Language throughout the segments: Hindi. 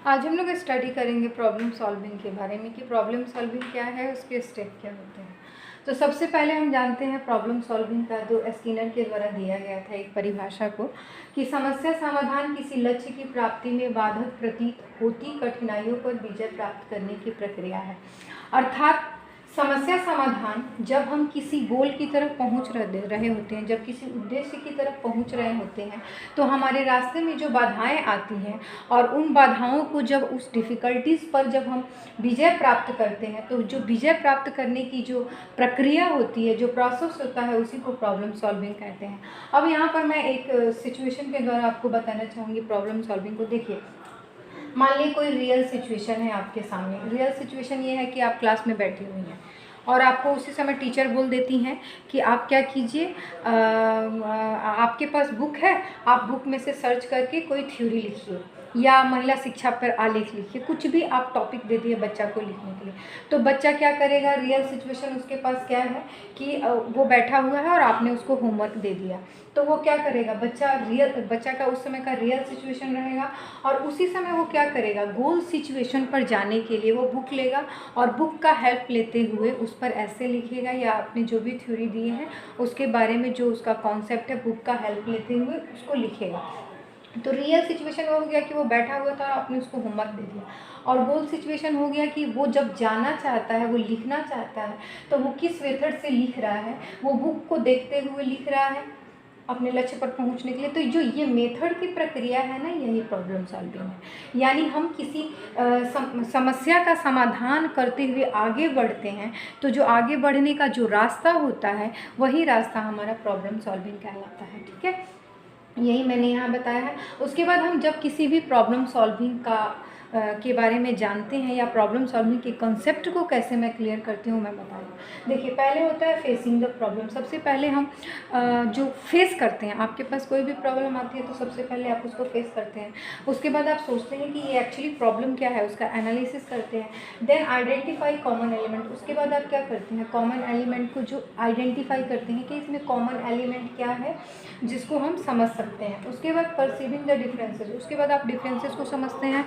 आज हम लोग स्टडी करेंगे प्रॉब्लम सॉल्विंग के बारे में कि प्रॉब्लम सॉल्विंग क्या है, उसके स्टेप क्या होते हैं। तो सबसे पहले हम जानते हैं प्रॉब्लम सॉल्विंग का जो स्किनर के द्वारा दिया गया था एक परिभाषा को, कि समस्या समाधान किसी लक्ष्य की प्राप्ति में बाधक प्रतीत होती कठिनाइयों पर विजय प्राप्त करने की प्रक्रिया है। अर्थात समस्या समाधान जब हम किसी गोल की तरफ पहुंच रहे होते हैं, जब किसी उद्देश्य की तरफ पहुंच रहे होते हैं, तो हमारे रास्ते में जो बाधाएं आती हैं और उन बाधाओं को जब उस डिफ़िकल्टीज़ पर जब हम विजय प्राप्त करते हैं, तो जो विजय प्राप्त करने की जो प्रक्रिया होती है, जो प्रोसेस होता है, उसी को प्रॉब्लम सॉल्विंग कहते हैं। अब यहाँ पर मैं एक सिचुएशन के द्वारा आपको बताना चाहूँगी प्रॉब्लम सॉल्विंग को। देखिए, मान लीजिए कोई रियल सिचुएशन है आपके सामने। रियल सिचुएशन ये है कि आप क्लास में बैठी हुई हैं और आपको उसी समय टीचर बोल देती हैं कि आप क्या कीजिए, आपके पास बुक है, आप बुक में से सर्च करके कोई थ्योरी लिखिए या महिला शिक्षा पर आलेख लिखिए, कुछ भी आप टॉपिक दे दिए बच्चा को लिखने के लिए। तो बच्चा क्या करेगा? रियल सिचुएशन उसके पास क्या है कि वो बैठा हुआ है और आपने उसको होमवर्क दे दिया, तो वो क्या करेगा? बच्चा का उस समय का रियल सिचुएशन रहेगा और उसी समय वो क्या करेगा? गोल सिचुएशन पर जाने के लिए वो बुक लेगा और बुक का हेल्प लेते हुए उस पर ऐसे लिखेगा या आपने जो भी थ्योरी दिए हैं उसके बारे में जो उसका कॉन्सेप्ट है, बुक का हेल्प लेते हुए उसको लिखेगा। तो रियल सिचुएशन वो हो गया कि वो बैठा हुआ था, आपने उसको होमवर्क दे दिया। और गोल सिचुएशन हो गया कि वो जब जाना चाहता है, वो लिखना चाहता है, तो वो किस मेथड से लिख रहा है? वो बुक को देखते हुए लिख रहा है अपने लक्ष्य पर पहुंचने के लिए। तो जो ये मेथड की प्रक्रिया है ना, यही प्रॉब्लम सॉल्विंग है। यानी हम किसी समस्या का समाधान करते हुए आगे बढ़ते हैं, तो जो आगे बढ़ने का जो रास्ता होता है, वही रास्ता हमारा प्रॉब्लम सॉल्विंग कहलाता है। ठीक है, यही मैंने यहाँ बताया है। उसके बाद हम जब किसी भी प्रॉब्लम सॉल्विंग के बारे में जानते हैं या प्रॉब्लम सॉल्विंग के कंसेप्ट को कैसे मैं क्लियर करती हूँ, मैं बता दूँ। देखिए, पहले होता है फेसिंग द प्रॉब्लम। सबसे पहले हम जो फेस करते हैं, आपके पास कोई भी प्रॉब्लम आती है तो सबसे पहले आप उसको फेस करते हैं। उसके बाद आप सोचते हैं कि ये एक्चुअली प्रॉब्लम क्या है, उसका एनालिसिस करते हैं। Then identify common element. उसके बाद आप क्या करते हैं? कॉमन एलिमेंट को जो आइडेंटिफाई करते हैं कि इसमें कॉमन एलिमेंट क्या है जिसको हम समझ सकते हैं। उसके बाद परसीविंग द डिफरेंसेस। उसके बाद आप डिफरेंसेस को समझते हैं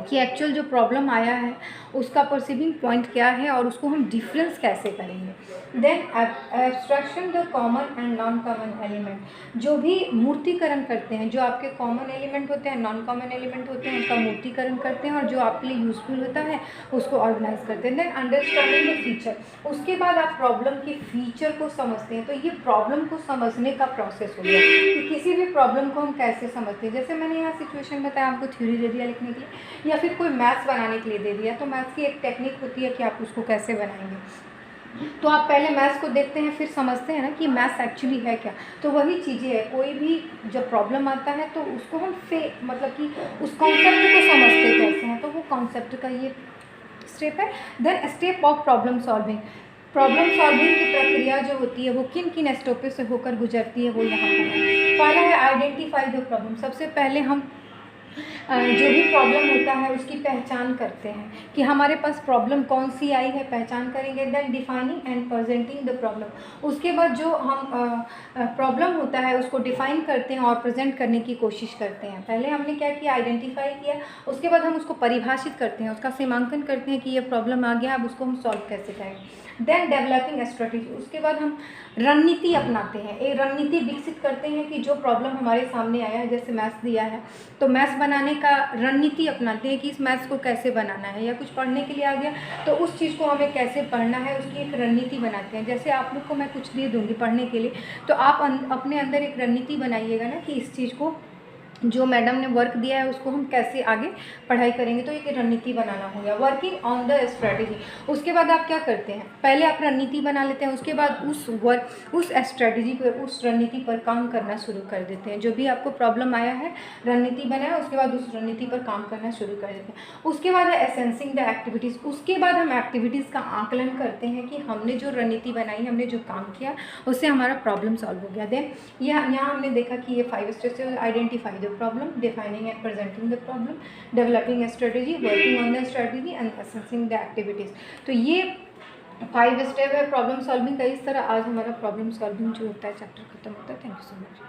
कि एक्चुअल जो प्रॉब्लम आया है उसका परसीविंग पॉइंट क्या है और उसको हम डिफरेंस कैसे करेंगे। Then abstraction the common and non common element. जो भी मूर्तिकरण करते हैं, जो आपके कॉमन एलिमेंट होते हैं, नॉन कॉमन एलिमेंट होते हैं, उसका मूर्तिकरण करते हैं और जो आपके लिए यूजफुल होता है उसको ऑर्गेनाइज करते हैं। Then understanding the feature. उसके बाद आप प्रॉब्लम के फीचर को समझते हैं। तो ये प्रॉब्लम को समझने का प्रोसेस हो गया कि किसी भी प्रॉब्लम को हम कैसे समझते हैं। जैसे मैंने यहाँ सिचुएशन बताया, आपको थ्योरी दे दिया लिखने के लिए या फिर कोई मैथ्स बनाने के लिए दे दिया, तो मैथ्स की एक टेक्निक होती है कि आप उसको कैसे बनाएंगे। तो आप पहले मैथ्स को देखते हैं, फिर समझते हैं ना कि मैथ्स एक्चुअली है क्या। तो वही चीज़ें है, कोई भी जब प्रॉब्लम आता है तो उसको हम मतलब कि उस कॉन्सेप्ट को समझते कैसे हैं, तो वो कॉन्सेप्ट का ये स्टेप है। Then step of problem solving. Problem solving की प्रक्रिया जो होती है वो किन किन स्टेपों से होकर गुजरती है, वो यहाँ पर है। पहला है आइडेंटिफाई द प्रॉब्लम। सबसे पहले हम जो भी प्रॉब्लम होता है उसकी पहचान करते हैं कि हमारे पास प्रॉब्लम कौन सी आई है, पहचान करेंगे। Then defining and presenting the problem. उसके बाद जो हम प्रॉब्लम होता है उसको डिफाइन करते हैं और प्रेजेंट करने की कोशिश करते हैं। पहले हमने क्या किया? आइडेंटिफाई किया। उसके बाद हम उसको परिभाषित करते हैं, उसका सीमांकन करते हैं कि ये प्रॉब्लम आ गया, अब उसको हम सॉल्व कैसे करेंगे। Then developing strategy. उसके बाद हम रणनीति अपनाते हैं, एक रणनीति विकसित करते हैं कि जो प्रॉब्लम हमारे सामने आया है, जैसे मैथ्स दिया है तो मैथ्स बनाने का रणनीति अपनाते हैं कि इस मैथ्स को कैसे बनाना है, या कुछ पढ़ने के लिए आ गया तो उस चीज़ को हमें कैसे पढ़ना है, उसकी एक रणनीति बनाते हैं। जैसे आप लोग को मैं कुछ दे दूँगी पढ़ने के लिए, तो आप अपने अंदर एक रणनीति बनाइएगा ना कि इस चीज़ को, जो मैडम ने वर्क दिया है उसको हम कैसे आगे पढ़ाई करेंगे। तो एक रणनीति बनाना हो गया। Working on the strategy. उसके बाद आप क्या करते हैं? पहले आप रणनीति बना लेते हैं, उसके बाद उस स्ट्रेटेजी पर, उस रणनीति पर काम करना शुरू कर देते हैं। जो भी आपको प्रॉब्लम आया है, रणनीति बनाया, उसके बाद उस रणनीति पर काम करना शुरू कर देते हैं। उसके बाद है असेंसिंग द एक्टिविटीज़। उसके बाद हम एक्टिविटीज़ का आकलन करते हैं कि हमने जो रणनीति बनाई, हमने जो काम किया, उससे हमारा प्रॉब्लम सॉल्व हो गया। देन यहाँ हमने देखा कि ये 5 स्टेप्स है। Identify problem, defining and presenting the problem, developing a strategy, working on the strategy and assessing the activities। तो ये 5 स्टेप है प्रॉब्लम सॉल्विंग का। इस तरह आज हमारा प्रॉब्लम सॉल्विंग जो होता है चैप्टर खत्म होता है। Thank you so much.